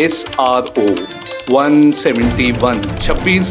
SRO 171 26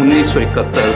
1971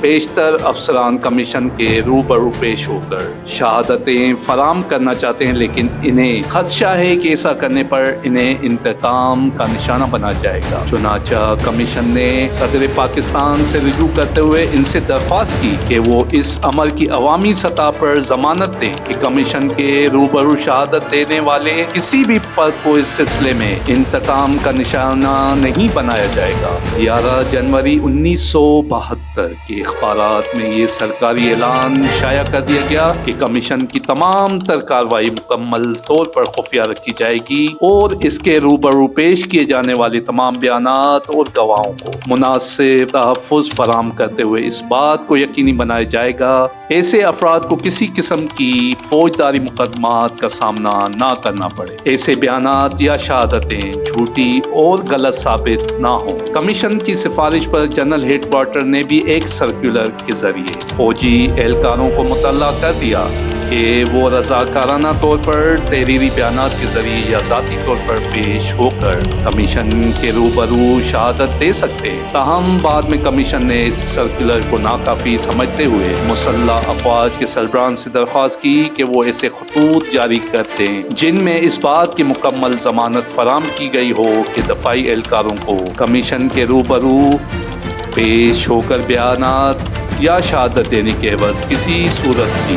بیشتر افسران commission کے روبرو پیش ہو کر شہادتیں فراہم کرنا چاہتے ہیں، لیکن انہیں خدشہ ہے کہ ایسا کرنے پر انہیں انتقام کا نشانہ بنا جائے گا۔ چنانچہ کمیشن نے صدر پاکستان سے رجوع کرتے ہوئے ان سے درخواست کی کہ وہ اس امر کی عوامی سطح پر ضمانت دیں کہ کمیشن کے روبرو شہادت دینے والے کسی بھی فرد کو اس سلسلے میں انتقام کا نشانہ نہیں بنایا جائے گا۔ 11 جنوری 1972 کے اخبارات میں یہ سرکاری اعلان شائع کر دیا گیا کہ کمیشن کی تمام تر کارروائی مکمل طور پر خفیہ رکھی جائے گی اور اس کے روبرو پیش کیے جانے والے تمام بیانات اور گواہوں کو مناسب تحفظ فراہم کرتے ہوئے اس بات کو یقینی بنایا جائے گا ایسے افراد کو کسی قسم کی فوجداری مقدمات کا سامنا نہ کرنا پڑے، ایسے بیانات یا شہادتیں جھوٹی اور غلط ثابت نہ ہوں۔ کمیشن کی سفارش پر جنرل ہیڈ کوارٹر نے بھی ایک سرکولر کے ذریعے فوجی اہلکاروں کو مطلع کر دیا کہ وہ رضاکارانہ طور پر تحریری بیانات کے ذریعے یا ذاتی طور پر پیش ہو کر کمیشن کے روبرو شہادت دے سکتے ہیں۔ تاہم بعد میں کمیشن نے اس سرکولر کو ناکافی سمجھتے ہوئے مسلح افواج کے سربراہان سے درخواست کی کہ وہ ایسے خطوط جاری کر دیں جن میں اس بات کی مکمل ضمانت فراہم کی گئی ہو کہ دفاعی اہلکاروں کو کمیشن کے روبرو پیش ہو کر بیانات یا شہادت دینے کے عوض کسی صورت کی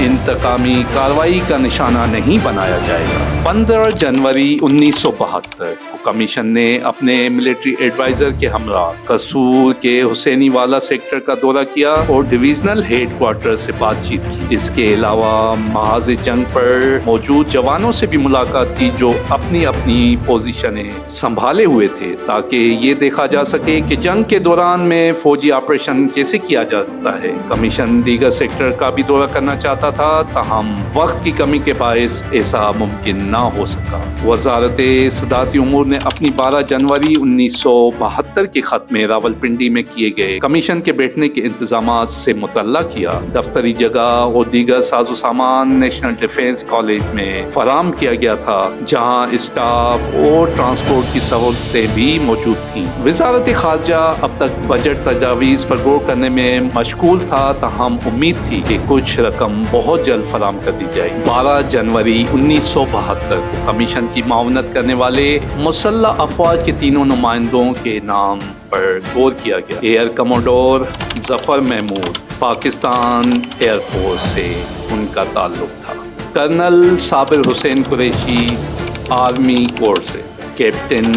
انتقامی کارروائی کا نشانہ نہیں بنایا جائے گا۔ 15 جنوری 1972 کو کمیشن نے اپنے ملٹری ایڈوائزر کے ہمراہ قصور کے حسینی والا سیکٹر کا دورہ کیا اور ڈویژنل ہیڈ کوارٹر سے بات چیت کی۔ اس کے علاوہ محاذ جنگ پر موجود جوانوں سے بھی ملاقات کی جو اپنی اپنی پوزیشنیں سنبھالے ہوئے تھے تاکہ یہ دیکھا جا سکے کہ جنگ کے دوران میں فوجی آپریشن کیسے کیا جاتا ہے۔ کمیشن دیگر سیکٹر کا بھی دورہ کرنا چاہتا تھا، تاہم وقت کی کمی کے باعث ایسا ممکن نہ ہو سکا۔ وزارت صدارتی امور نے اپنی 12 جنوری 1972 کے خط میں راولپنڈی میں کیے گئے کمیشن کے بیٹھنے کے انتظامات سے مطلع کیا۔ دفتری جگہ اور دیگر ساز و سامان نیشنل ڈیفنس کالج میں فراہم کیا گیا تھا، جہاں اسٹاف اور ٹرانسپورٹ کی سہولتیں بھی موجود تھیں۔ وزارت خارجہ اب تک بجٹ تجاویز پر غور کرنے میں مشغول تھا، تاہم امید تھی کہ کچھ رقم بہت جلد فراہم کر دی جائے گی۔ 12 جنوری 1972 کو کمیشن کی معاونت کرنے والے مسلح افواج کے تینوں نمائندوں کے نام پر غور کیا گیا۔ ایئر کموڈور ظفر محمود پاکستان ایئر فورس سے ان کا تعلق تھا، کرنل صابر حسین قریشی آرمی کور سے، کیپٹن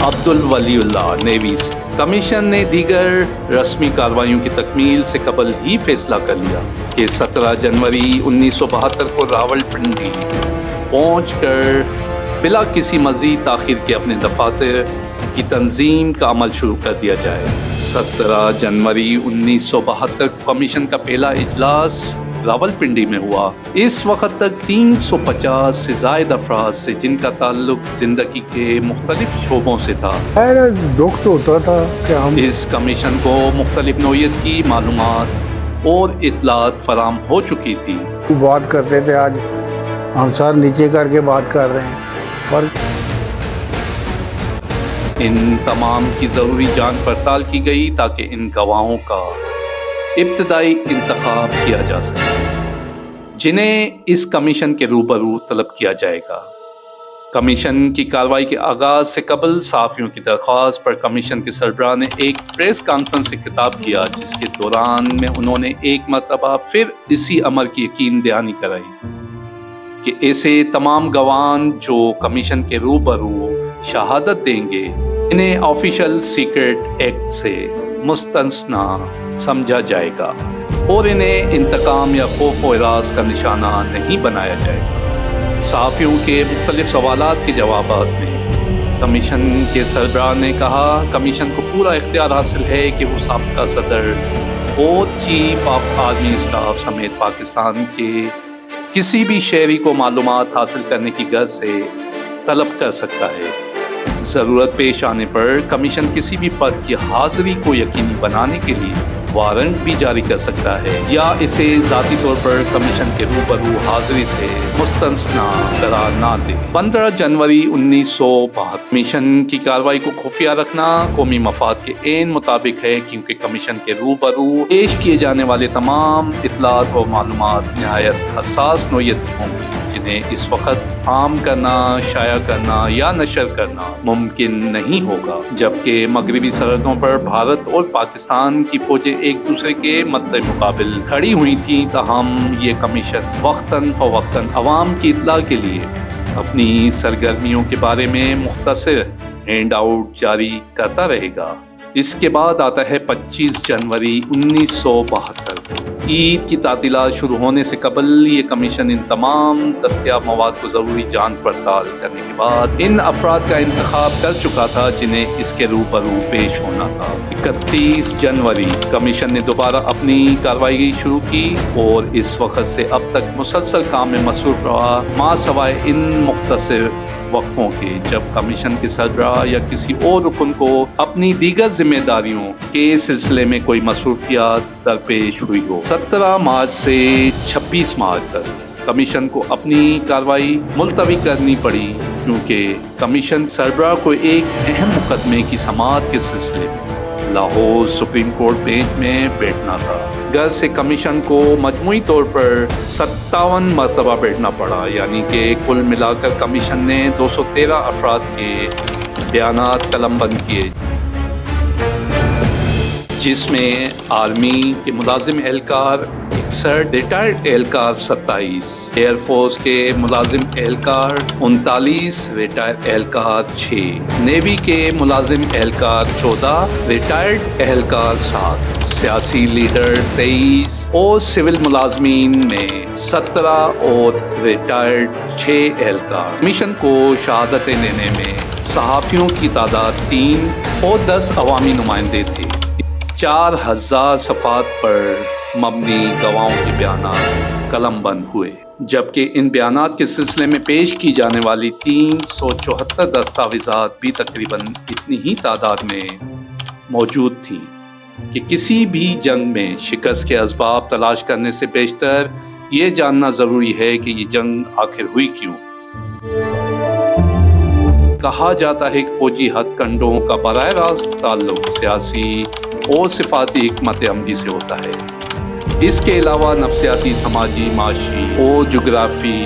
عبدالولی اللہ نیوی سے۔ کمیشن نے دیگر رسمی کارروائیوں کی تکمیل سے قبل ہی فیصلہ کر لیا کہ 17 جنوری 1972 کو راولپنڈی پہنچ کر بلا کسی مزید تاخیر کے اپنے دفاتر کی تنظیم کا عمل شروع کر دیا جائے۔ 17 جنوری 1972 کو کمیشن کا پہلا اجلاس راولپنڈی میں ہوا۔ اس وقت تک 350 سے زائد افراد سے جن کا تعلق زندگی کے مختلف شعبوں سے تھا۔ دکھ تو ہوتا تھا کہ ہم اس کمیشن کو مختلف نوعیت کی معلومات اور اطلاعات فراہم ہو چکی تھی۔ بات کرتے تھے، آج ہم سر نیچے کر کے بات کر رہے ہیں۔ ان تمام کی ضروری جانچ پڑتال کی گئی تاکہ ان گواہوں کا ابتدائی انتخاب کیا جا سکے جنہیں اس کمیشن کے روبرو طلب کیا جائے گا۔ کمیشن کی کارروائی کے آغاز سے قبل صحافیوں کی درخواست پر کمیشن کے سربراہ نے ایک پریس کانفرنس سے خطاب کیا، جس کے دوران میں انہوں نے ایک مرتبہ پھر اسی امر کی یقین دہانی کرائی کہ ایسے تمام گواہان جو کمیشن کے روبرو شہادت دیں گے انہیں آفیشل سیکرٹ ایکٹ سے مستثنا سمجھا جائے گا اور انہیں انتقام یا خوف و ہراس کا نشانہ نہیں بنایا جائے گا۔ صحافیوں کے مختلف سوالات کے جوابات میں کمیشن کے سربراہ نے کہا، کمیشن کو پورا اختیار حاصل ہے کہ وہ سابقہ صدر اور چیف آف آرمی اسٹاف سمیت پاکستان کے کسی بھی شہری کو معلومات حاصل کرنے کی غرض سے طلب کر سکتا ہے۔ ضرورت پیش آنے پر کمیشن کسی بھی فرد کی حاضری کو یقینی بنانے کے لیے وارنٹ بھی جاری کر سکتا ہے یا اسے ذاتی طور پر کمیشن کے روبرو حاضری سے مستثنا قرار نہ دے۔ 15 جنوری 1962 کمیشن کی کارروائی کو خفیہ رکھنا قومی مفاد کے عین مطابق ہے، کیونکہ کمیشن کے روبرو پیش کیے جانے والے تمام اطلاعات و معلومات نہایت حساس نوعیت ہوں گی، جنہیں اس وقت عام کرنا، شائع کرنا یا نشر کرنا ممکن نہیں ہوگا۔ جبکہ مغربی سرحدوں پر بھارت اور پاکستان کی فوجیں ایک دوسرے کے مد مقابل کھڑی ہوئی تھیں، تاہم یہ کمیشن وقتاً فوقتاً عوام کی اطلاع کے لیے اپنی سرگرمیوں کے بارے میں مختصر ہینڈ آؤٹ جاری کرتا رہے گا۔ اس کے بعد آتا ہے 25 جنوری 1972۔ عید کی تعطیلات شروع ہونے سے قبل یہ کمیشن ان تمام دستیاب مواد کو ضروری جانچ پڑتال کرنے کے بعد ان افراد کا انتخاب کر چکا تھا جنہیں اس کے روبرو پیش ہونا تھا۔ 31 جنوری کمیشن نے دوبارہ اپنی کارروائی شروع کی اور اس وقت سے اب تک مسلسل کام میں مصروف رہا، ماں سوائے ان مختصر وقفوں کے جب کمیشن کے سربراہ یا کسی اور رکن کو اپنی دیگر ذمہ داریوں کے سلسلے میں کوئی مصروفیات درپیش ہوئی ہو۔ 17 مارچ سے 26 مارچ تک کمیشن کو اپنی کارروائی ملتوی کرنی پڑی، کیونکہ کمیشن سربراہ کو ایک اہم مقدمے کی سماعت کے سلسلے میں لاہور سپریم کورٹ بینچ میں بیٹھنا تھا۔ غرض سے کمیشن کو مجموعی طور پر 57 مرتبہ بیٹھنا پڑا، یعنی کہ کل ملا کر کمیشن نے 213 افراد کے بیانات قلم بند کیے، جس میں آرمی کے ملازم اہلکار 61، ریٹائرڈ اہلکار 27، ایئر فورس کے ملازم اہلکار 39، ریٹائرڈ اہلکار 6، نیوی کے ملازم اہلکار 14، ریٹائرڈ اہلکار 7، سیاسی لیڈر 23 اور سول ملازمین میں 17 اور ریٹائرڈ 6 اہلکار۔ کمیشن کو شہادتیں دینے میں صحافیوں کی تعداد 3 اور 10 عوامی نمائندے تھے۔ 4000 صفحات پر مبنی گواہوں کے بیانات قلم بند ہوئے، جبکہ ان بیانات کے سلسلے میں پیش کی جانے والی 374 دستاویزات بھی تقریباً اتنی ہی تعداد میں موجود تھیں کہ کسی بھی جنگ میں شکست کے اسباب تلاش کرنے سے بیشتر یہ جاننا ضروری ہے کہ یہ جنگ آخر ہوئی کیوں۔ کہا جاتا ہے کہ فوجی ہتھ کنڈوں کا براہ راست تعلق سیاسی اور سفارتی حکمت عملی سے ہوتا ہے۔ اس کے علاوہ نفسیاتی، سماجی، معاشی اور جغرافی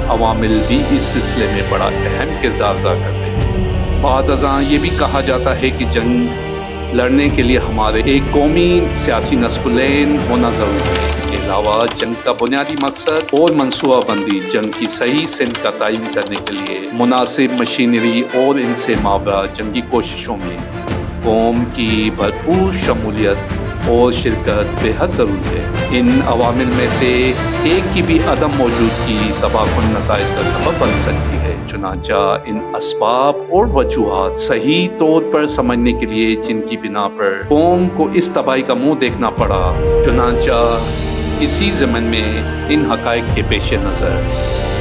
عوامل بھی اس سلسلے میں بڑا اہم کردار ادا کرتے ہیں۔ بعد ازاں یہ بھی کہا جاتا ہے کہ جنگ لڑنے کے لیے ہمارے ایک قومی سیاسی نصب العین ہونا ضروری ہے۔ اس کے علاوہ جنگ کا بنیادی مقصد اور منصوبہ بندی، جنگ کی صحیح سمت کا تعین کرنے کے لیے مناسب مشینری اور ان سے مابعد جنگی کوششوں میں قوم کی بھرپور شمولیت اور شرکت بے حد ضروری ہے۔ ان عوامل میں سے ایک کی بھی عدم موجودگی تباہ کن نتائج کا سبب بن سکتی ہے۔ چنانچہ ان اسباب اور وجوہات صحیح طور پر سمجھنے کے لیے جن کی بنا پر قوم کو اس تباہی کا منہ دیکھنا پڑا، چنانچہ اسی ضمن میں ان حقائق کے پیش نظر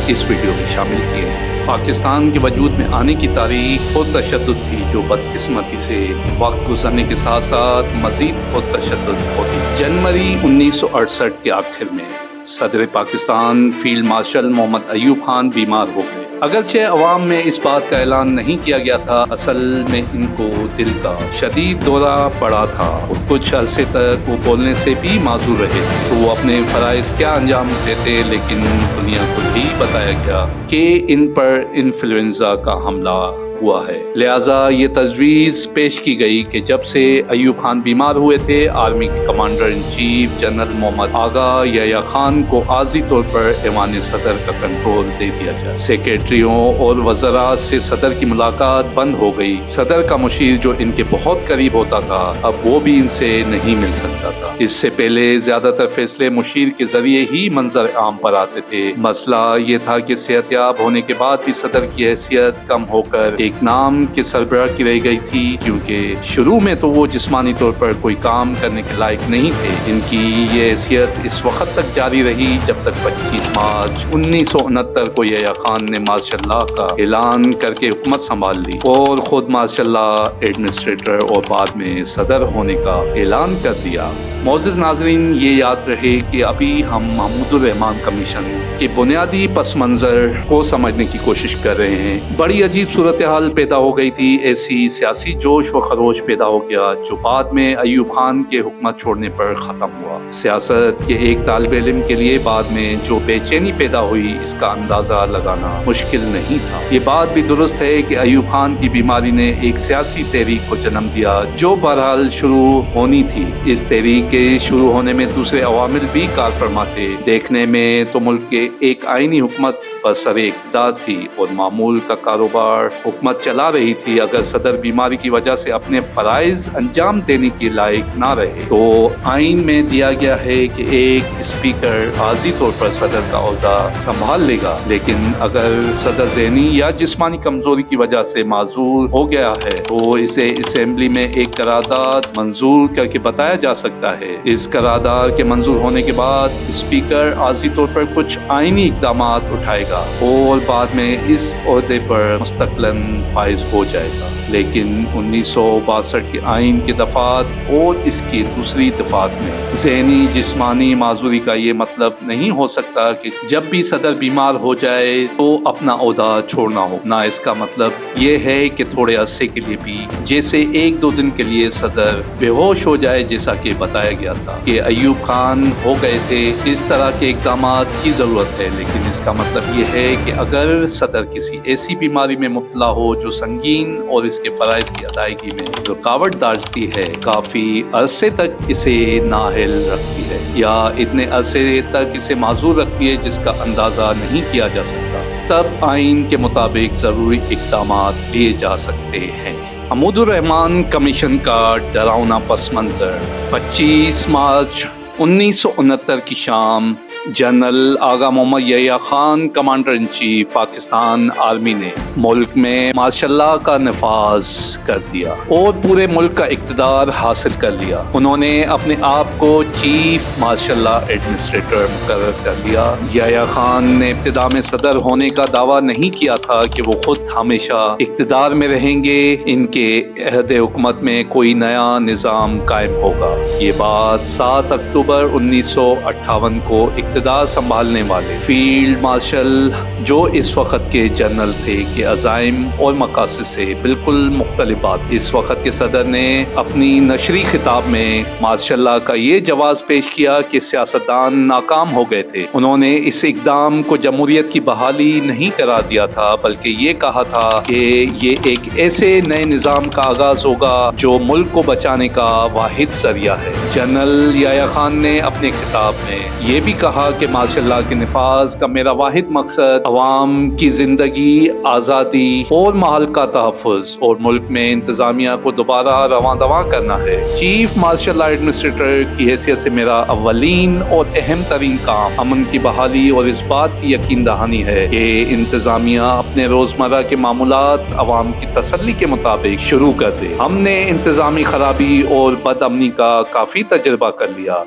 اس ویڈیو میں شامل کیے ہیں۔ پاکستان کے وجود میں آنے کی تاریخ اور تشدد تھی، جو بدقسمتی سے وقت گزرنے کے ساتھ ساتھ مزید اور تشدد ہوتی۔ جنوری 1968 کے آخر میں صدر پاکستان فیلڈ مارشل محمد ایوب خان بیمار ہو گئے۔ اگرچہ عوام میں اس بات کا اعلان نہیں کیا گیا تھا، اصل میں ان کو دل کا شدید دورہ پڑا تھا اور کچھ عرصے تک وہ بولنے سے بھی معذور رہے۔ تو وہ اپنے فرائض کیا انجام دیتے، لیکن دنیا کو بھی بتایا گیا کہ ان پر انفلوئنزا کا حملہ ہوا ہے۔ لہٰذا یہ تجویز پیش کی گئی کہ جب سے ایوب خان بیمار ہوئے تھے، آرمی کے کمانڈر ان چیف جنرل محمد آغا یحییٰ خان کو عارضی طور پر ایوان صدر کا کنٹرول دے دیا جائے۔ سیکریٹریوں اور وزراء سے صدر کی ملاقات بند ہو گئی۔ صدر کا مشیر جو ان کے بہت قریب ہوتا تھا، اب وہ بھی ان سے نہیں مل سکتا تھا۔ اس سے پہلے زیادہ تر فیصلے مشیر کے ذریعے ہی منظر عام پر آتے تھے۔ مسئلہ یہ تھا کہ صحت یاب ہونے کے بعد بھی صدر کی حیثیت کم ہو کر ایک ایک نام کے سربراہ کی رہ گئی تھی، کیونکہ شروع میں تو وہ جسمانی طور پر کوئی کام کرنے کے لائق نہیں تھے۔ ان کی یہ حیثیت اس وقت تک جاری رہی جب تک 25 مارچ 1969 کو یحییٰ خان نے مارشل لا کا اعلان کر کے حکومت سنبھال لی اور خود مارشل لا ایڈمنسٹریٹر اور بعد میں صدر ہونے کا اعلان کر دیا۔ معزز ناظرین، یہ یاد رہے کہ ابھی ہم محمود الرحمان کمیشن کے بنیادی پس منظر کو سمجھنے کی کوشش کر رہے ہیں۔ بڑی عجیب صورتحال پیدا ہو گئی تھی، ایسی سیاسی جوش و خروش پیدا ہو گیا جو بعد میں ایوب خان کے حکومت چھوڑنے پر ختم ہوا۔ سیاست کے ایک طالب علم کے لیے بعد میں جو بے چینی پیدا ہوئی اس کا اندازہ لگانا مشکل نہیں تھا۔ یہ بات بھی درست ہے کہ ایوب خان کی بیماری نے ایک سیاسی تحریک کو جنم دیا جو بہرحال شروع ہونی تھی۔ اس تحریک کے شروع ہونے میں دوسرے عوامل بھی کار فرما تھے۔ دیکھنے میں تو ملک کے ایک آئینی حکومت برسر اقتدار تھی اور معمول کا کاروبار حکومت چلا رہی تھی۔ اگر صدر بیماری کی وجہ سے اپنے فرائض انجام دینے کے لائق نہ رہے تو آئین میں دیا گیا ہے کہ ایک اسپیکر عارضی طور پر صدر کا عہدہ سنبھال لے گا، لیکن اگر صدر ذہنی یا جسمانی کمزوری کی وجہ سے معذور ہو گیا ہے تو اسے اسمبلی میں ایک قرارداد منظور کر کے بتایا جا سکتا ہے۔ اس قرارداد کے منظور ہونے کے بعد اسپیکر عارضی طور پر کچھ آئینی اقدامات اٹھائے گا اور بعد میں اس عہدے پر مستقلاً فائز ہو جائے گا۔ لیکن 1962 کے آئین کے دفعات اور اس کی دوسری دفعات میں ذہنی جسمانی معذوری کا یہ مطلب نہیں ہو سکتا کہ جب بھی صدر بیمار ہو جائے تو اپنا عہدہ چھوڑنا ہو، نہ اس کا مطلب یہ ہے کہ تھوڑے عرصے کے لیے بھی جیسے 1-2 دن کے لیے صدر بے ہوش ہو جائے، جیسا کہ بتایا گیا تھا کہ ایوب خان ہو گئے تھے۔ اس طرح کے اقدامات کی ضرورت ہے، لیکن اس کا مطلب یہ ہے کہ اگر صدر کسی ایسی بیماری میں مبتلا ہو جو سنگین اور اس کے فرائض کی ادائیگی میں رکاوٹ ڈالتی ہے، کافی عرصے تک اسے نااہل رکھتی ہے یا اتنے عرصے تک اسے معذور رکھتی ہے جس کا اندازہ نہیں کیا جا سکتا، تب آئین کے مطابق ضروری اقدامات لیے جا سکتے ہیں۔ محمود الرحمان کمیشن کا ڈراؤنا پس منظر 25 مارچ 1969 کی شام general Agha Muhammad Yahya Khan commander in chief Pakistan army نے ملک میں مارشل لا کا نفاذ کر دیا اور پورے ملک کا اقتدار حاصل کر لیا۔ انہوں نے اپنے آپ کو چیف مارشل لا ایڈمنسٹریٹر مقرر کر لیا۔ یحییٰ خان نے ابتدا میں صدر ہونے کا دعویٰ نہیں کیا تھا کہ وہ خود ہمیشہ اقتدار میں رہیں گے، ان کے عہد حکومت میں کوئی نیا نظام قائم ہوگا۔ یہ بات 7 اکتوبر 1958 کو اقتدار سنبھالنے والے فیلڈ مارشل جو اس وقت کے جنرل تھے کے عزائم اور مقاصد سے بالکل مختلف بات۔ اس وقت کے صدر نے اپنی نشری خطاب میں مارشل لا کا یہ جواز پیش کیا کہ سیاستدان ناکام ہو گئے تھے۔ انہوں نے اس اقدام کو جمہوریت کی بحالی نہیں قرار دیا تھا، بلکہ یہ کہا تھا کہ یہ ایک ایسے نئے نظام کا آغاز ہوگا جو ملک کو بچانے کا واحد ذریعہ ہے۔ جنرل یحییٰ خان نے اپنے خطاب میں یہ بھی کہا کہ مارشل لا کے نفاذ کا میرا واحد مقصد عوام کی زندگی، آزادی اور مال کا تحفظ اور ملک میں انتظامیہ کو دوبارہ رواں دواں کرنا ہے۔ چیف مارشل لا ایڈمنسٹریٹر کی حیثیت سے میرا اولین اور اہم ترین کام امن کی بحالی اور اس بات کی یقین دہانی ہے کہ انتظامیہ اپنے روزمرہ کے معمولات عوام کی تسلی کے مطابق شروع کر دے۔ ہم نے انتظامی خرابی اور بد امنی کا کافی تجربہ کر لیا۔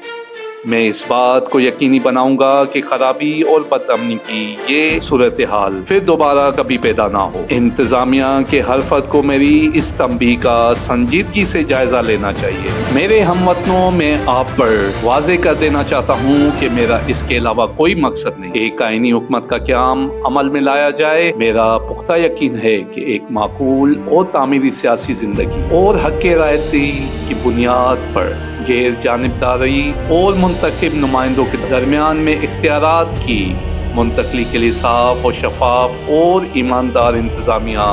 میں اس بات کو یقینی بناؤں گا کہ خرابی اور بد امنی کی یہ صورتحال پھر دوبارہ کبھی پیدا نہ ہو۔ انتظامیہ کے ہر فرد کو میری اس تنبیہ کا سنجیدگی سے جائزہ لینا چاہیے۔ میرے ہم وطنوں، میں آپ پر واضح کر دینا چاہتا ہوں کہ میرا اس کے علاوہ کوئی مقصد نہیں۔ ایک آئینی حکومت کا قیام عمل میں لایا جائے۔ میرا پختہ یقین ہے کہ ایک معقول اور تعمیری سیاسی زندگی اور حق رعایتی کی بنیاد پر غیر جانبداری اور منتخب نمائندوں کے درمیان میں اختیارات کی منتقلی کے لیے صاف و شفاف اور ایماندار انتظامیہ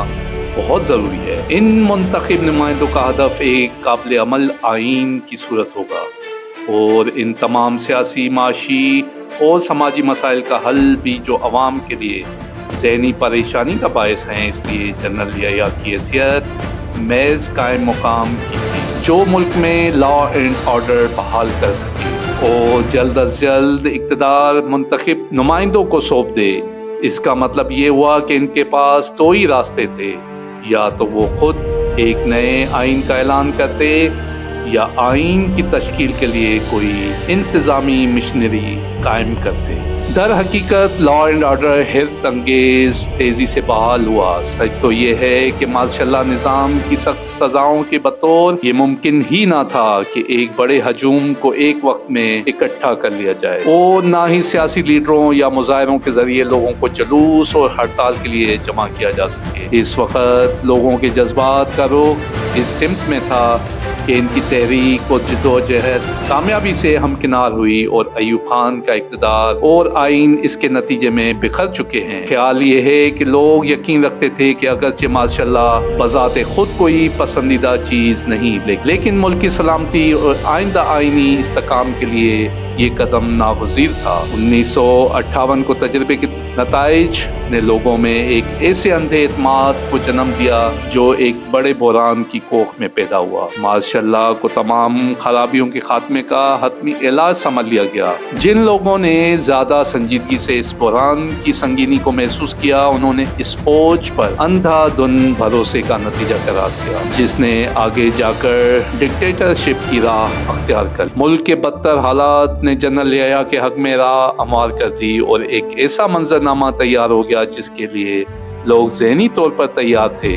بہت ضروری ہے۔ ان منتخب نمائندوں کا ہدف ایک قابل عمل آئین کی صورت ہوگا اور ان تمام سیاسی، معاشی اور سماجی مسائل کا حل بھی جو عوام کے لیے ذہنی پریشانی کا باعث ہیں۔ اس لیے جنرل یحییٰ کی حیثیت محض قائم مقام کی تھی جو ملک میں لا اینڈ آرڈر بحال کر سکے اور جلد از جلد اقتدار منتخب نمائندوں کو سونپ دے۔ اس کا مطلب یہ ہوا کہ ان کے پاس دو ہی راستے تھے، یا تو وہ خود ایک نئے آئین کا اعلان کرتے یا آئین کی تشکیل کے لیے کوئی انتظامی مشنری قائم کرتے۔ در حقیقت لا اینڈ آرڈر حیرت انگیز تیزی سے بحال ہوا۔ سچ تو یہ ہے کہ ماشاء اللہ نظام کی سخت سزاؤں کے بطور یہ ممکن ہی نہ تھا کہ ایک بڑے ہجوم کو ایک وقت میں اکٹھا کر لیا جائے، اور نہ ہی سیاسی لیڈروں یا مظاہروں کے ذریعے لوگوں کو جلوس اور ہڑتال کے لیے جمع کیا جا سکے۔ اس وقت لوگوں کے جذبات کا رخ اس سمت میں تھا کہ ان کی تحریک اور جدوجہد کامیابی سے ہمکنار ہوئی، اور ایوب خان کا اقتدار اور آئین اس کے نتیجے میں بکھر چکے ہیں۔ خیال یہ ہے کہ لوگ یقین رکھتے تھے کہ اگرچہ ماشاء اللہ بذات خود کوئی پسندیدہ چیز نہیں، لیکن ملک کی سلامتی اور آئندہ آئینی استحکام کے لیے یہ قدم ناگزیر تھا۔ 1958 کو تجربے کے نتائج نے لوگوں میں ایک ایسے اندھے اعتماد کو جنم دیا جو ایک بڑے بحران کی کوکھ میں پیدا ہوا۔ ماشاء اللہ کو تمام خرابیوں کے خاتمے کا حتمی علاج سمجھ لیا گیا۔ جن لوگوں نے زیادہ سنجیدگی سے اس بحران کی سنگینی کو محسوس کیا، انہوں نے اس فوج پر اندھا دھن بھروسے کا نتیجہ قرار دیا، جس نے آگے جا کر ڈکٹیٹرشپ کی راہ اختیار کر ملک کے بدتر حالات نے جنرل یحییٰ کے حق میں راہ ہموار کر دی، اور ایک ایسا منظرنامہ تیار ہو گیا جس کے لیے لوگ ذہنی طور پر تیار تھے،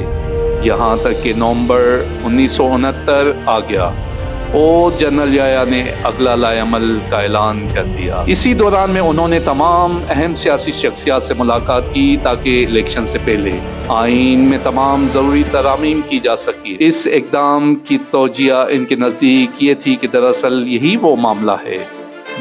یہاں تک کہ نومبر 1969 آ گیا اور جنرل یحییٰ نے اگلا لائحہ عمل کا اعلان کر دیا۔ اسی دوران میں انہوں نے تمام اہم سیاسی شخصیات سے ملاقات کی تاکہ الیکشن سے پہلے آئین میں تمام ضروری ترامیم کی جا سکی۔ اس اقدام کی توجیہ ان کے نزدیک یہ تھی کہ دراصل یہی وہ معاملہ ہے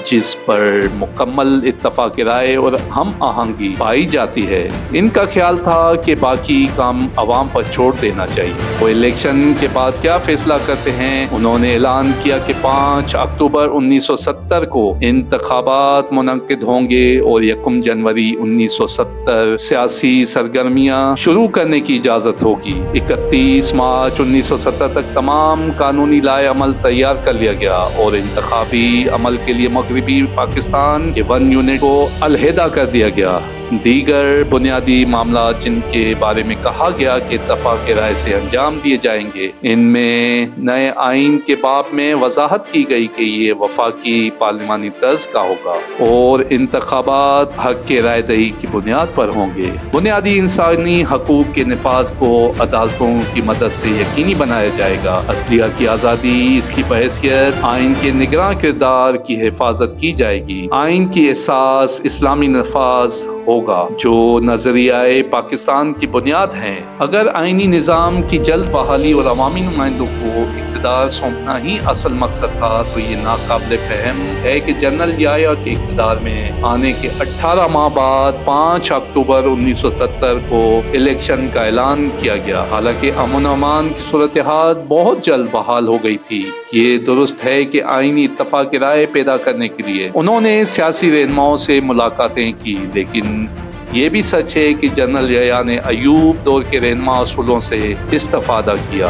جس پر مکمل اتفاق رائے اور ہم آہنگی پائی جاتی ہے۔ ان کا خیال تھا کہ باقی کام عوام پر چھوڑ دینا چاہیے۔ وہ الیکشن کے بعد کیا فیصلہ کرتے ہیں؟ انہوں نے اعلان کیا کہ 5 اکتوبر 1970 کو انتخابات منعقد ہوں گے اور 1 جنوری 1970 سیاسی سرگرمیاں شروع کرنے کی اجازت ہوگی۔ 31 مارچ 1970 تک تمام قانونی لائحہ عمل تیار کر لیا گیا اور انتخابی عمل کے لیے مغربی پاکستان کے 1 یونٹ کو علیحدہ کر دیا گیا۔ دیگر بنیادی معاملات جن کے بارے میں کہا گیا کہ اتفاق رائے سے انجام دیے جائیں گے، ان میں نئے آئین کے باب میں وضاحت کی گئی کہ یہ وفاقی پارلیمانی طرز کا ہوگا اور انتخابات حق کے رائے دہی کی بنیاد پر ہوں گے۔ بنیادی انسانی حقوق کے نفاذ کو عدالتوں کی مدد سے یقینی بنایا جائے گا۔ عدلیہ کی آزادی، اس کی بحیثیت آئین کے نگراں کردار کی حفاظت کی جائے گی۔ آئین کی اساس اسلامی نفاذ ہوگا جو نظریہ پاکستان کی بنیاد ہیں۔ اگر آئینی نظام کی جلد بحالی اور عوامی نمائندوں کو اقتدار سونپنا ہی اصل مقصد تھا تو یہ ناقابل فہم ہے کہ جنرل یحییٰ کے اقتدار میں آنے کے 18 ماہ بعد 5 اکتوبر 1970 کو الیکشن کا اعلان کیا گیا۔ حالانکہ امن و امان کی صورتحال بہت جلد بحال ہو گئی تھی۔ یہ درست ہے کہ آئینی اتفاق رائے پیدا کرنے کے لیے انہوں نے سیاسی رہنماؤں سے ملاقاتیں کی، لیکن یہ بھی سچ ہے کہ جنرل یحییٰ نے ایوب دور کے رہنما اصولوں سے استفادہ کیا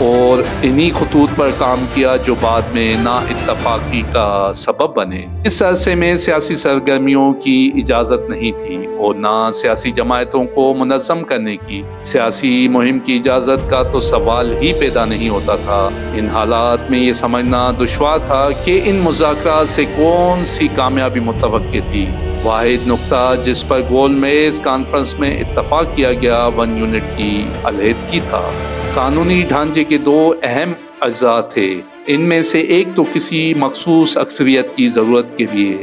اور انہی خطوط پر کام کیا جو بعد میں نا اتفاقی کا سبب بنے۔ اس عرصے میں سیاسی سرگرمیوں کی اجازت نہیں تھی اور نہ سیاسی جماعتوں کو منظم کرنے کی۔ سیاسی مہم کی اجازت کا تو سوال ہی پیدا نہیں ہوتا تھا۔ ان حالات میں یہ سمجھنا دشوار تھا کہ ان مذاکرات سے کون سی کامیابی متوقع تھی۔ واحد نقطہ جس پر گول میز کانفرنس میں اتفاق کیا گیا 1 یونٹ کی علیحدگی تھا۔ قانونی ڈھانچے کے 2 اہم اجزاء تھے، ان میں سے ایک تو کسی مخصوص اکثریت کی ضرورت کے لیے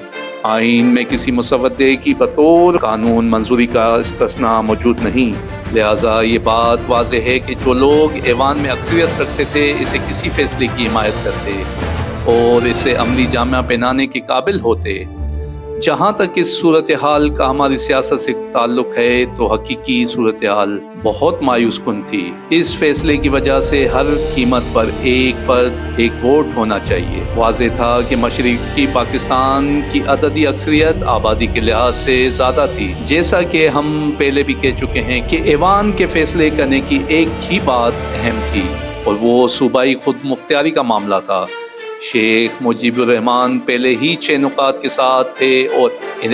آئین میں کسی مسودے کی بطور قانون منظوری کا استثناء موجود نہیں، لہٰذا یہ بات واضح ہے کہ جو لوگ ایوان میں اکثریت رکھتے تھے اسے کسی فیصلے کی حمایت کرتے اور اسے عملی جامہ پہنانے کے قابل ہوتے۔ جہاں تک اس صورتحال کا ہماری سیاست سے تعلق ہے تو حقیقی صورتحال بہت مایوس کن تھی۔ اس فیصلے کی وجہ سے ہر قیمت پر ایک فرد ایک ووٹ ہونا چاہیے۔ واضح تھا کہ مشرقی پاکستان کی عددی اکثریت آبادی کے لحاظ سے زیادہ تھی، جیسا کہ ہم پہلے بھی کہہ چکے ہیں کہ ایوان کے فیصلے کرنے کی ایک ہی بات اہم تھی اور وہ صوبائی خود مختاری کا معاملہ تھا۔ شیخ مجیب الرحمان پہلے ہی 6 نکات کے ساتھ تھے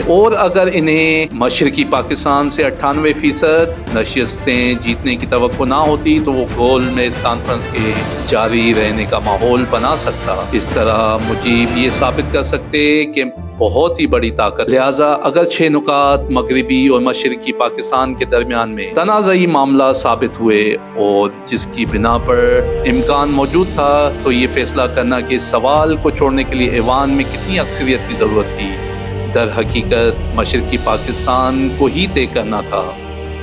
اور اگر انہیں مشرقی پاکستان سے 98% نشستیں جیتنے کی توقع نہ ہوتی تو وہ گول میز کانفرنس کے جاری رہنے کا ماحول بنا سکتا۔ اس طرح مجیب یہ ثابت کر سکتے کہ بہت ہی بڑی طاقت، لہٰذا اگر 6 نکات مغربی اور مشرقی پاکستان کے درمیان میں تنازعی معاملہ ثابت ہوئے اور جس کی بنا پر امکان موجود تھا تو یہ فیصلہ کرنا کہ اس سوال کو چھوڑنے کے لیے ایوان میں کتنی اکثریت کی ضرورت تھی، در حقیقت مشرقی پاکستان کو ہی طے کرنا تھا۔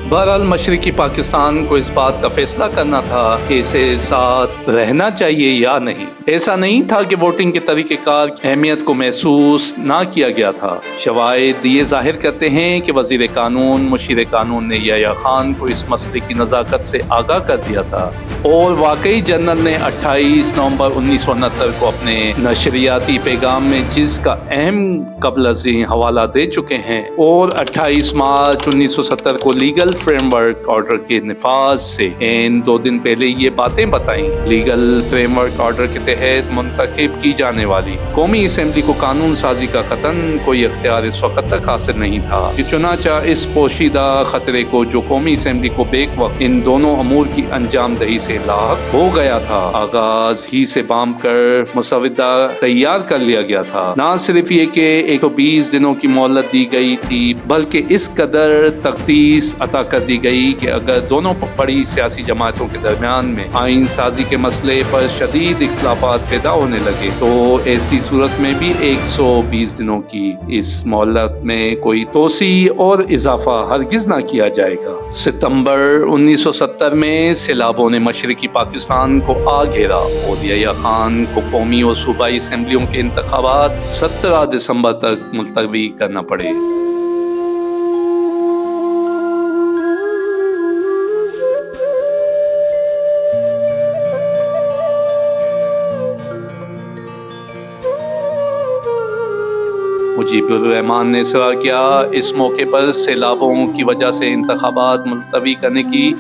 بہرحال مشرقی پاکستان کو اس بات کا فیصلہ کرنا تھا کہ اسے ساتھ رہنا چاہیے یا نہیں۔ ایسا نہیں تھا کہ ووٹنگ کے طریقہ کار کی اہمیت کو محسوس نہ کیا گیا تھا۔ شواہد یہ ظاہر کرتے ہیں کہ وزیر قانون مشیر قانون نے یحییٰ خان کو اس مسئلے کی نزاکت سے آگاہ کر دیا تھا اور واقعی جنرل نے 28 نومبر 1969 کو اپنے نشریاتی پیغام میں جس کا اہم قبل ازیں حوالہ دے چکے ہیں اور 28 مارچ 1970 کو لیگل فریم ورک آرڈر کے نفاذ سے 2 دن پہلے یہ باتیں بتائیں۔ لیگل فریم ورک آرڈر کے تحت منتخب کی جانے والی قومی اسمبلی کو قانون سازی کا قطعاً کوئی اختیار اس وقت تک حاصل نہیں تھا کہ چنانچہ اس پوشیدہ خطرے کو جو قومی اسمبلی کو بیک وقت ان دونوں امور کی انجام دہی سے لاحق ہو گیا تھا، آغاز ہی سے بام کر مسودہ تیار کر لیا گیا تھا۔ نہ صرف یہ کہ 120 دنوں کی مہلت دی گئی تھی بلکہ اس قدر تقدیس عطا کر دی گئی کہ اگر دونوں بڑی سیاسی جماعتوں کے درمیان میں آئین سازی کے مسئلے پر شدید اختلافات پیدا ہونے لگے تو ایسی صورت میں بھی 120 دنوں کی اس مہلت میں کوئی توسیع اور اضافہ ہرگز نہ کیا جائے گا۔ ستمبر 1970 میں سیلابوں نے مشرقی پاکستان کو آ گھیرا اور یحییٰ خان کو قومی اور صوبائی اسمبلیوں کے انتخابات 17 دسمبر تک ملتوی کرنا پڑے۔ مجیب الرحمان نے اصرار کیا اس موقع پر سیلابوں کی وجہ سے انتخابات ملتوی کرنے کی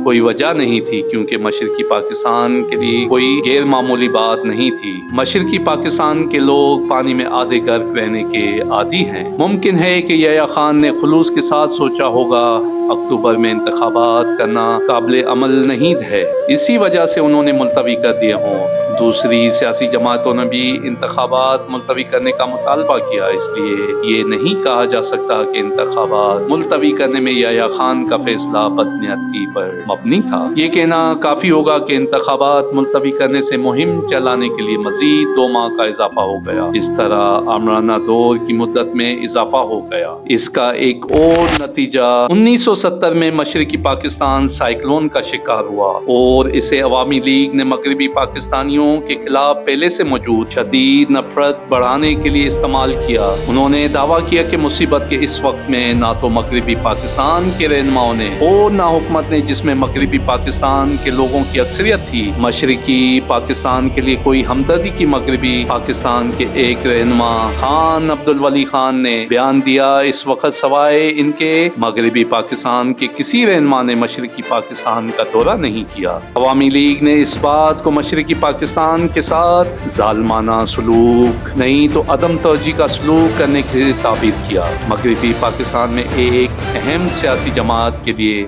کوئی وجہ نہیں تھی کیونکہ مشرقی پاکستان کے لیے کوئی غیر معمولی بات نہیں تھی۔ مشرقی پاکستان کے لوگ پانی میں آدھے غرق رہنے کے عادی ہیں۔ ممکن ہے کہ یحییٰ خان نے خلوص کے ساتھ سوچا ہوگا اکتوبر میں انتخابات کرنا قابل عمل نہیں ہے، اسی وجہ سے انہوں نے ملتوی کر دیے ہوں۔ دوسری سیاسی جماعتوں نے بھی انتخابات ملتوی کرنے کا مطالبہ کیا، اس لیے یہ نہیں کہا جا سکتا کہ انتخابات ملتوی کرنے میں یحییٰ خان کا فیصلہ بدنیتی پر مبنی تھا۔ یہ کہنا کافی ہوگا کہ انتخابات ملتوی کرنے سے مہم چلانے کے لیے مزید 2 ماہ کا اضافہ ہو گیا۔ اس طرح آمرانہ دور کی مدت میں اضافہ ہو گیا۔ اس کا ایک اور نتیجہ 1970 میں مشرقی پاکستان سائیکلون کا شکار ہوا اور اسے عوامی لیگ نے مغربی پاکستانیوں کے خلاف پہلے سے موجود شدید نفرت بڑھانے کے لیے استعمال کیا۔ انہوں نے دعویٰ کیا کہ مصیبت کے اس وقت میں نہ تو مغربی پاکستان کے رہنماؤں نے اور نہ حکومت نے، جس میں مغربی پاکستان کے لوگوں کی اکثریت تھی، مشرقی پاکستان کے لیے کوئی ہمدردی کی۔ مغربی پاکستان کے ایک رہنما خان عبدالولی خان نے بیان دیا، اس وقت سوائے ان کے مغربی پاکستان کے کسی رہنما نے مشرقی پاکستان کا دورہ نہیں کیا۔ عوامی لیگ نے اس بات کو مشرقی پاکستان کے ساتھ ظالمانہ سلوک نہیں تو عدم توجہی کا سلوک کرنے کی تعبیر کیا۔ مغربی پاکستان میں ایک اہم سیاسی جماعت کے لیے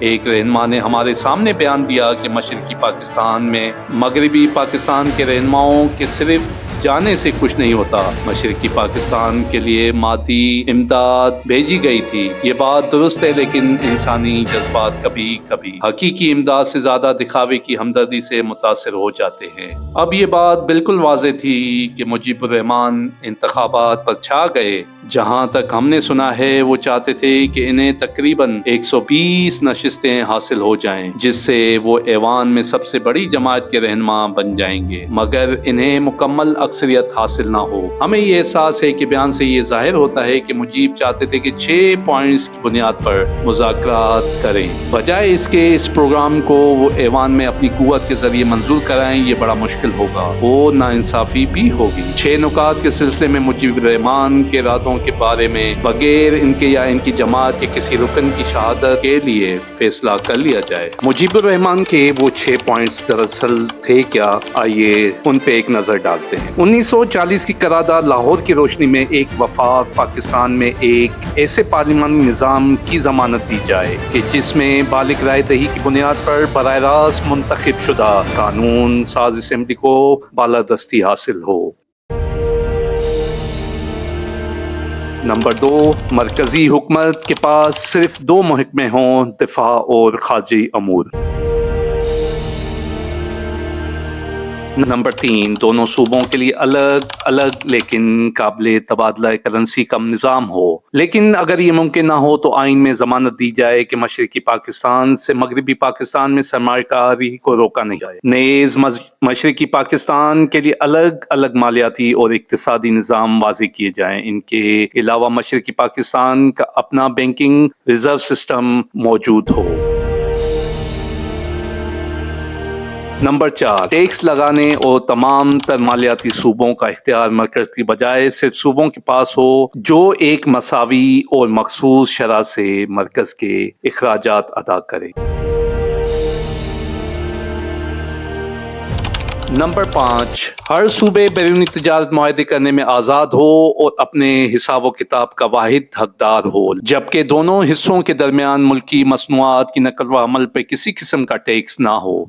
ایک رہنما نے ہمارے سامنے بیان دیا کہ مشرقی پاکستان میں مغربی پاکستان کے رہنماؤں کے صرف جانے سے کچھ نہیں ہوتا، مشرقی پاکستان کے لیے مادی امداد بھیجی گئی تھی۔ یہ بات درست ہے، لیکن انسانی جذبات کبھی کبھی حقیقی امداد سے زیادہ دکھاوے کی ہمدردی سے متاثر ہو جاتے ہیں۔ اب یہ بات بالکل واضح تھی کہ مجیب الرحمان انتخابات پر چھا گئے۔ جہاں تک ہم نے سنا ہے وہ چاہتے تھے کہ انہیں تقریباً 120 نشستیں حاصل ہو جائیں، جس سے وہ ایوان میں سب سے بڑی جماعت کے رہنما بن جائیں گے، مگر انہیں مکمل اکثریت حاصل نہ ہو۔ ہمیں یہ احساس ہے کہ بیان سے یہ ظاہر ہوتا ہے کہ مجیب چاہتے تھے کہ 6 پوائنٹس کی بنیاد پر مذاکرات کریں، بجائے اس کے اس پروگرام کو وہ ایوان میں اپنی قوت کے ذریعے منظور کرائیں۔ یہ بڑا مشکل ہوگا اور ناانصافی بھی ہوگی۔ 6 نکات کے سلسلے میں مجیب الرحمان کے ارادوں کے بارے میں بغیر ان کے یا ان کی جماعت کے کسی رکن کی شہادت کے لیے فیصلہ کر لیا جائے۔ مجیب الرحمان کے وہ 6 پوائنٹس دراصل تھے کیا؟ آئیے ان پہ ایک نظر ڈالتے ہیں۔ 1940 کی قرارداد لاہور کی روشنی میں ایک وفاق پاکستان میں ایک ایسے پارلیمانی نظام کی ضمانت دی جائے کہ جس میں بالغ رائے دہی کی بنیاد پر براہ راست منتخب شدہ قانون ساز اسمبلی کو بالادستی حاصل ہو۔ نمبر 2، مرکزی حکومت کے پاس صرف 2 محکمے ہوں، دفاع اور خارجی امور۔ نمبر 3، دونوں صوبوں کے لیے الگ الگ لیکن قابل تبادلہ کرنسی کا نظام ہو، لیکن اگر یہ ممکن نہ ہو تو آئین میں ضمانت دی جائے کہ مشرقی پاکستان سے مغربی پاکستان میں سرمایہ کاری کو روکا نہیں جائے۔ نیز مشرقی پاکستان کے لیے الگ الگ مالیاتی اور اقتصادی نظام واضح کیے جائیں۔ ان کے علاوہ مشرقی پاکستان کا اپنا بینکنگ ریزرو سسٹم موجود ہو۔ نمبر 4، ٹیکس لگانے اور تمام تر مالیاتی صوبوں کا اختیار مرکز کی بجائے صرف صوبوں کے پاس ہو، جو ایک مساوی اور مخصوص شرح سے مرکز کے اخراجات ادا کرے۔ نمبر 5، ہر صوبے بیرونی تجارت معاہدے کرنے میں آزاد ہو اور اپنے حساب و کتاب کا واحد حقدار ہو، جبکہ دونوں حصوں کے درمیان ملکی مصنوعات کی نقل و حمل پہ کسی قسم کا ٹیکس نہ ہو۔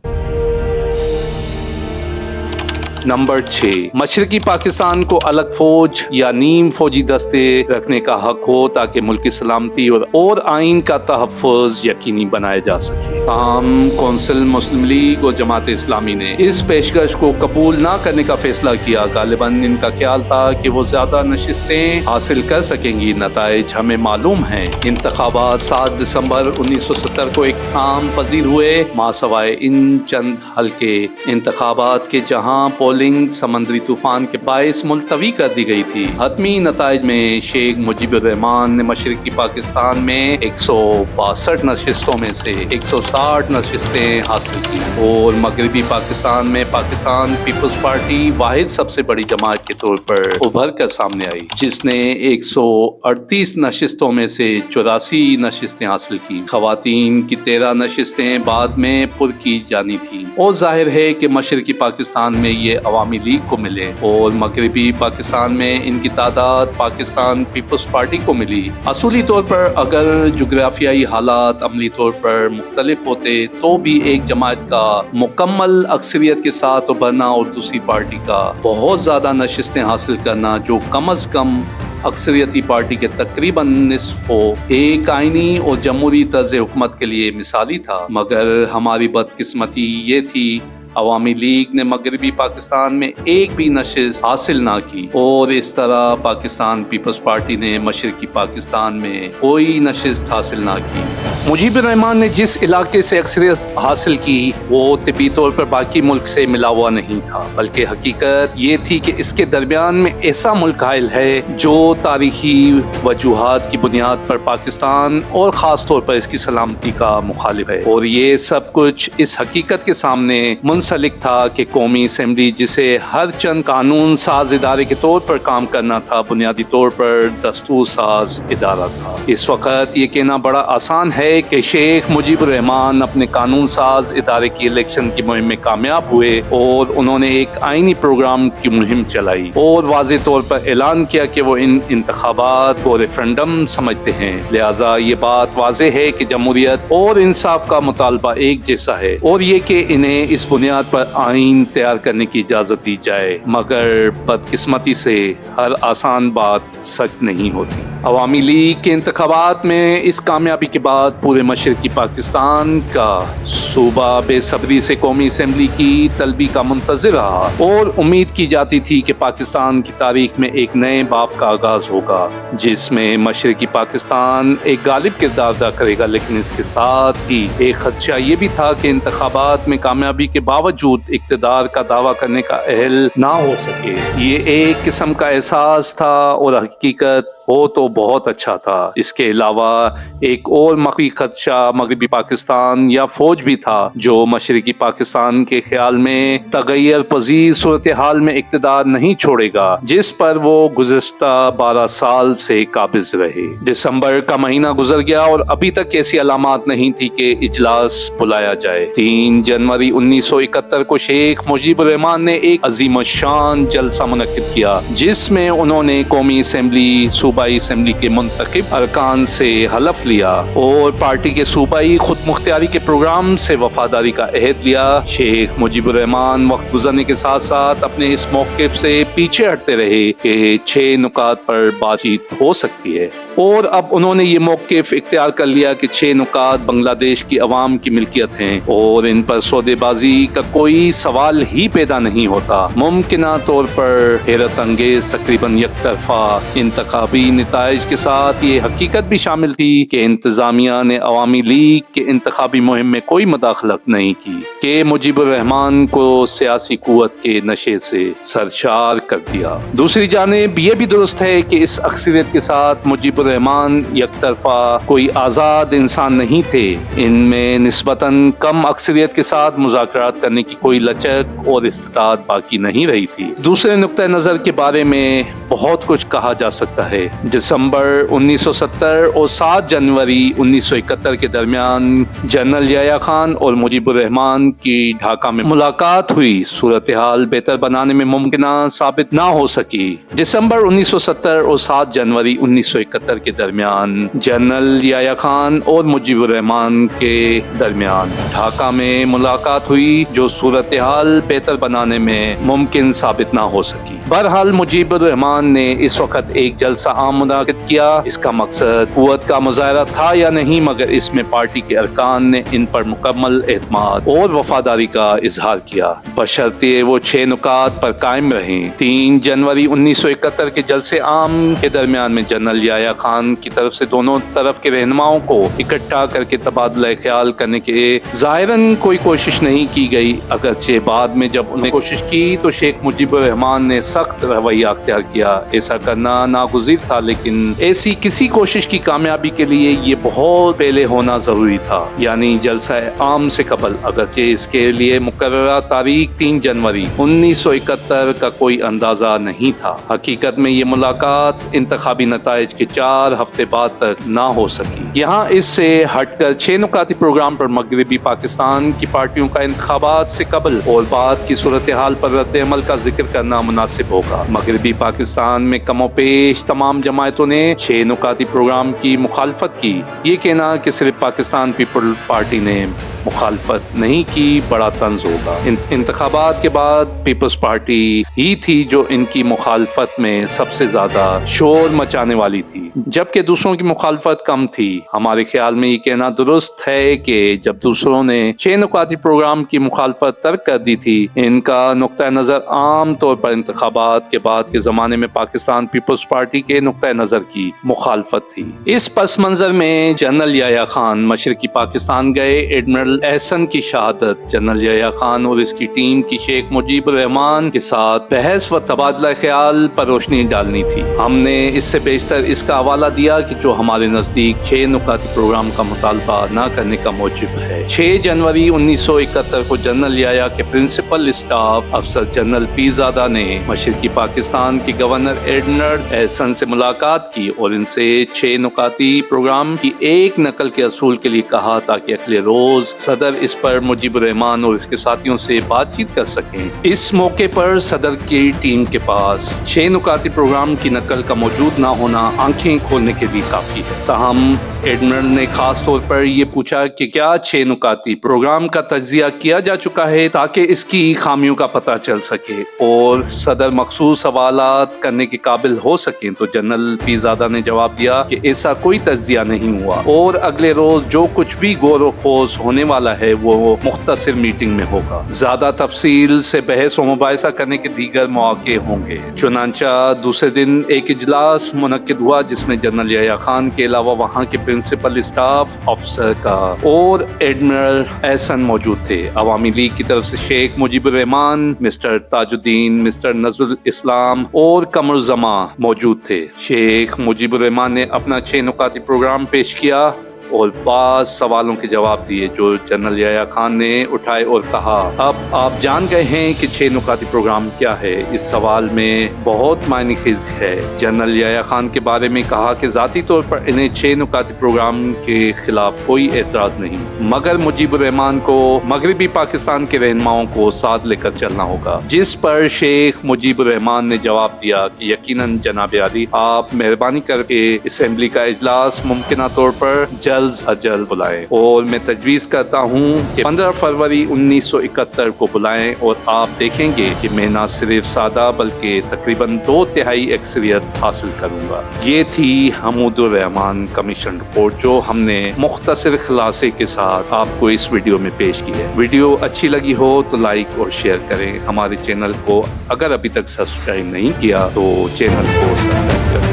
نمبر 6، مشرقی پاکستان کو الگ فوج یا نیم فوجی دستے رکھنے کا حق ہو تاکہ ملکی سلامتی اور آئین کا تحفظ یقینی بنایا جا سکے۔ تاہم کونسل مسلم لیگ اور جماعت اسلامی نے اس پیشکش کو قبول نہ کرنے کا فیصلہ کیا۔ غالباً ان کا خیال تھا کہ وہ زیادہ نشستیں حاصل کر سکیں گی۔ نتائج ہمیں معلوم ہیں۔ انتخابات 7 دسمبر 1970 کو ایک عام پذیر ہوئے، ماسوائے ان چند حلقے انتخابات کے جہاں پولنگ سمندری طوفان کے باعث ملتوی کر دی گئی تھی۔ حتمی نتائج میں شیخ مجیب الرحمان نے مشرقی پاکستان میں 162 نشستوں میں سے 160 نشستیں حاصل کی اور مغربی پاکستان میں پاکستان پیپلز پارٹی واحد سب سے بڑی جماعت کے طور پر ابھر کر سامنے آئی، جس نے 138 نشستوں میں سے 84 نشستیں حاصل کی۔ خواتین کی 13 نشستیں بعد میں پر کی جانی تھیں اور ظاہر ہے کہ مشرقی پاکستان میں یہ عوامی لیگ کو ملے اور مغربی پاکستان میں ان کی تعداد پاکستان پیپلز پارٹی کو ملی۔ اصولی طور پر اگر جغرافیائی حالات عملی طور پر مختلف ہوتے تو بھی ایک جماعت کا مکمل اکثریت کے ساتھ ابھرنا اور دوسری پارٹی کا بہت زیادہ نشستیں حاصل کرنا جو کم از کم اکثریتی پارٹی کے تقریباً نصف ہو، ایک آئینی اور جمہوری طرز حکومت کے لیے مثالی تھا۔ مگر ہماری بدقسمتی یہ تھی عوامی لیگ نے مغربی پاکستان میں ایک بھی نشست حاصل نہ کی اور اس طرح پاکستان پیپلز پارٹی نے مشرقی پاکستان میں کوئی نشست حاصل نہ کی۔ مجیب الرحمان نے جس علاقے سے اکثریت حاصل کی وہ طبی طور پر باقی ملک سے ملا ہوا نہیں تھا، بلکہ حقیقت یہ تھی کہ اس کے درمیان میں ایسا ملک حائل ہے جو تاریخی وجوہات کی بنیاد پر پاکستان اور خاص طور پر اس کی سلامتی کا مخالف ہے، اور یہ سب کچھ اس حقیقت کے سامنے منسلک تھا کہ قومی اسمبلی جسے ہر چند قانون ساز ادارے کے طور پر کام کرنا تھا، بنیادی طور پر دستور ساز ادارہ تھا۔ اس وقت یہ کہنا بڑا آسان ہے کہ شیخ مجیب الرحمان اپنے قانون ساز ادارے کی الیکشن کی مہم میں کامیاب ہوئے اور انہوں نے ایک آئینی پروگرام کی مہم چلائی اور واضح طور پر اعلان کیا کہ وہ ان انتخابات کو ریفرنڈم سمجھتے ہیں۔ لہٰذا یہ بات واضح ہے کہ جمہوریت اور انصاف کا مطالبہ ایک جیسا ہے اور یہ کہ انہیں اس بنیاد پر آئین تیار کرنے کی اجازت دی جائے، مگر بدقسمتی سے ہر آسان بات سچ نہیں ہوتی۔ عوامی لیگ کے انتخابات میں اس کامیابی کے بعد پورے مشرقی پاکستان کا صوبہ بے صبری سے قومی اسمبلی کی طلبی کا منتظر رہا اور امید کی جاتی تھی کہ پاکستان کی تاریخ میں ایک نئے باب کا آغاز ہوگا جس میں مشرقی پاکستان ایک غالب کردار ادا کرے گا، لیکن اس کے ساتھ ہی ایک خدشہ یہ بھی تھا کہ انتخابات میں کامیابی کے باوجود اقتدار کا دعویٰ کرنے کا اہل نہ ہو سکے۔ یہ ایک قسم کا احساس تھا اور حقیقت ہو تو بہت اچھا تھا۔ اس کے علاوہ ایک اور مخفی خدشہ مغربی پاکستان یا فوج بھی تھا جو مشرقی پاکستان کے خیال میں تغیر پذیر صورتحال میں اقتدار نہیں چھوڑے گا جس پر وہ گزشتہ 12 سال سے قابض رہے۔ دسمبر کا مہینہ گزر گیا اور ابھی تک ایسی علامات نہیں تھی کہ اجلاس بلایا جائے۔ 3 جنوری 1971 کو شیخ مجیب الرحمان نے ایک عظیم الشان جلسہ منعقد کیا جس میں انہوں نے قومی اسمبلی صوبائی اسمبلی کے منتخب ارکان سے حلف لیا اور پارٹی کے صوبائی خود مختاری کے پروگرام سے وفاداری کا عہد لیا۔ شیخ مجیب الرحمان وقت گزرنے کے ساتھ ساتھ اپنے اس موقف سے پیچھے ہٹتے رہے کہ 6 نکات پر بات چیت ہو سکتی ہے، اور اب انہوں نے یہ موقف اختیار کر لیا کہ 6 نکات بنگلہ دیش کی عوام کی ملکیت ہیں اور ان پر سودے بازی کا کوئی سوال ہی پیدا نہیں ہوتا۔ ممکنہ طور پر حیرت انگیز تقریباً یک طرفہ انتخابی نتائج کے ساتھ یہ حقیقت بھی شامل تھی کہ انتظامیہ نے عوامی لیگ کے انتخابی مہم میں کوئی مداخلت نہیں کی کہ مجیب الرحمان کو سیاسی قوت کے نشے سے سرشار کر دیا۔ دوسری جانب یہ بھی درست ہے کہ اس اکثریت کے ساتھ مجیب الرحمان یک طرفہ کوئی آزاد انسان نہیں تھے۔ ان میں نسبتاً کم اکثریت کے ساتھ مذاکرات کرنے کی کوئی لچک اور استطاعت باقی نہیں رہی تھی۔ دوسرے نقطہ نظر کے بارے میں بہت کچھ کہا جا سکتا ہے۔ دسمبر 1970 اور 7 جنوری 1971 کے درمیان جنرل یحییٰ خان اور مجیب الرحمان کی ڈھاکہ میں ملاقات ہوئی، صورتحال بہتر بنانے میں ممکنہ ثابت نہ ہو سکی۔ دسمبر 1970 اور 7 جنوری 1971 کے درمیان جنرل یحییٰ خان اور مجیب الرحمان کے درمیان ڈھاکہ میں ملاقات ہوئی جو صورتحال بہتر بنانے میں ممکن ثابت نہ ہو سکی۔ بہرحال مجیب الرحمان نے اس وقت ایک جلسہ عام منعقد کیا۔ اس کا مقصد قوت کا مظاہرہ تھا یا نہیں، مگر اس میں پارٹی کے ارکان نے ان پر مکمل اعتماد اور وفاداری کا اظہار کیا بشرطیہ وہ 6 نکات پر قائم رہیں۔ 3 جنوری 1971 کے جلسے عام کے درمیان میں جنرل یحییٰ خان کی طرف سے دونوں طرف کے رہنماؤں کو اکٹھا کر کے تبادلہ خیال کرنے کے ظاہراً کوئی کوشش نہیں کی گئی، اگرچہ بعد میں جب انہیں کوشش کی تو شیخ مجیب الرحمان نے سخت رویہ اختیار کیا۔ ایسا کرنا ناگزیر تھا، لیکن ایسی کسی کوشش کی کامیابی کے لیے یہ بہت پہلے ہونا ضروری تھا، یعنی جلسہ عام سے قبل، اگرچہ اس کے لیے مقررہ تاریخ 3 جنوری 1971 کا کوئی اندازہ نہیں تھا۔ حقیقت میں یہ ملاقات انتخابی نتائج کے 4 ہفتے بعد تک نہ ہو سکی۔ یہاں اس سے ہٹ کر 6 نکاتی پروگرام پر مغربی پاکستان کی پارٹیوں کا انتخابات سے قبل اور بعد کی صورتحال پر رد عمل کا ذکر کرنا مناسب ہوگا۔ مغربی پاکستان میں کم و بیش تمام جماعتوں نے 6 نکاتی پروگرام کی مخالفت کی۔ یہ کہنا کہ صرف پاکستان پیپل پارٹی نے مخالفت نہیں کی بڑا طنز ہوگا۔ انتخابات کے بعد پیپلز پارٹی ہی تھی جو ان کی مخالفت میں سب سے زیادہ شور مچانے والی تھی، جبکہ دوسروں کی مخالفت کم تھی۔ ہمارے خیال میں یہ کہنا درست ہے کہ جب دوسروں نے 6 نکاتی پروگرام کی مخالفت ترک کر دی تھی، ان کا نقطہ نظر عام طور پر انتخابات کے بعد کے زمانے میں پاکستان پیپلز پارٹی کے نقطہ نظر کی مخالفت تھی۔ اس پس منظر میں جنرل یحییٰ خان مشرقی پاکستان گئے۔ ایڈمرل احسن کی شہادت جنرل یحییٰ خان اور اس کی ٹیم کی شیخ مجیب الرحمان کے ساتھ بحث و تبادلہ خیال پر روشنی ڈالنی تھی۔ ہم نے اس سے بیشتر اس کا حوالہ دیا کہ جو ہمارے نزدیک 6 نکاتی پروگرام کا مطالبہ نہ کرنے کا موجب ہے۔ 6 جنوری 1971 کو جنرل یحییٰ کے پرنسپل اسٹاف افسر جنرل پی زادہ نے مشرقی پاکستان کے گورنر ایڈمرل احسن سے ملاقات کی اور ان سے 6 نکاتی پروگرام کی ایک نقل کے اصول کے لیے کہا تاکہ اگلے روز صدر اس پر مجیب الرحمان اور اس کے ساتھیوں سے بات چیت کر سکیں۔ اس موقع پر صدر کی ٹیم کے پاس 6 نکاتی پروگرام کی نقل کا موجود نہ ہونا آنکھیں کھولنے کے لیے کافی ہے۔ تاہم ایڈمرل نے خاص طور پر یہ پوچھا کہ کیا 6 نکاتی پروگرام کا تجزیہ کیا جا چکا ہے تاکہ اس کی خامیوں کا پتہ چل سکے اور صدر مخصوص سوالات کرنے کے قابل ہو سکیں، تو جنرل پیرزادہ نے جواب دیا کہ ایسا کوئی تجزیہ نہیں ہوا اور اگلے روز جو کچھ بھی غور و خوض ہونے والا ہے وہ مختصر میٹنگ میں ہوگا۔ زیادہ تفصیل سے بحث و مباحثہ کرنے کے دیگر مواقع ہوں گے۔ چنانچہ دوسرے دن ایک اجلاس منعقد ہوا جس میں جنرل یحییٰ خان کے علاوہ وہاں کے پرنسپل اسٹاف آفیسر کا اور ایڈمرل احسن موجود تھے۔ عوامی لیگ کی طرف سے شیخ مجیب الرحمان، مسٹر تاج الدین، مسٹر نذر الاسلام اور قمر الزمان موجود تھے۔ شیخ مجیب الرحمان نے اپنا 6 نکاتی پروگرام پیش کیا اور بعض سوالوں کے جواب دیے جو جنرل یحییٰ خان نے اٹھائے اور کہا، اب آپ جان گئے ہیں کہ 6 نکاتی پروگرام کیا ہے۔ اس سوال میں بہت معنی خیز ہے۔ جنرل یحییٰ خان کے بارے میں کہا کہ ذاتی طور پر انہیں 6 نکاتی پروگرام کے خلاف کوئی اعتراض نہیں، مگر مجیب الرحمان کو مغربی پاکستان کے رہنماؤں کو ساتھ لے کر چلنا ہوگا، جس پر شیخ مجیب الرحمان نے جواب دیا کہ یقیناً جناب عالی، آپ مہربانی کر کے اسمبلی کا اجلاس ممکنہ طور پر جلد از جلد بلائیں اور میں تجویز کرتا ہوں کہ 15 فروری 1971 کو بلائیں اور آپ دیکھیں گے کہ میں نہ صرف سادہ بلکہ تقریباً 2/3 اکثریت حاصل کروں گا۔ یہ تھی حمود الرحمان کمیشن رپورٹ جو ہم نے مختصر خلاصے کے ساتھ آپ کو اس ویڈیو میں پیش کی ہے۔ ویڈیو اچھی لگی ہو تو لائک اور شیئر کریں۔ ہمارے چینل کو اگر ابھی تک سبسکرائب نہیں کیا تو چینل کو سبسکرائب کریں۔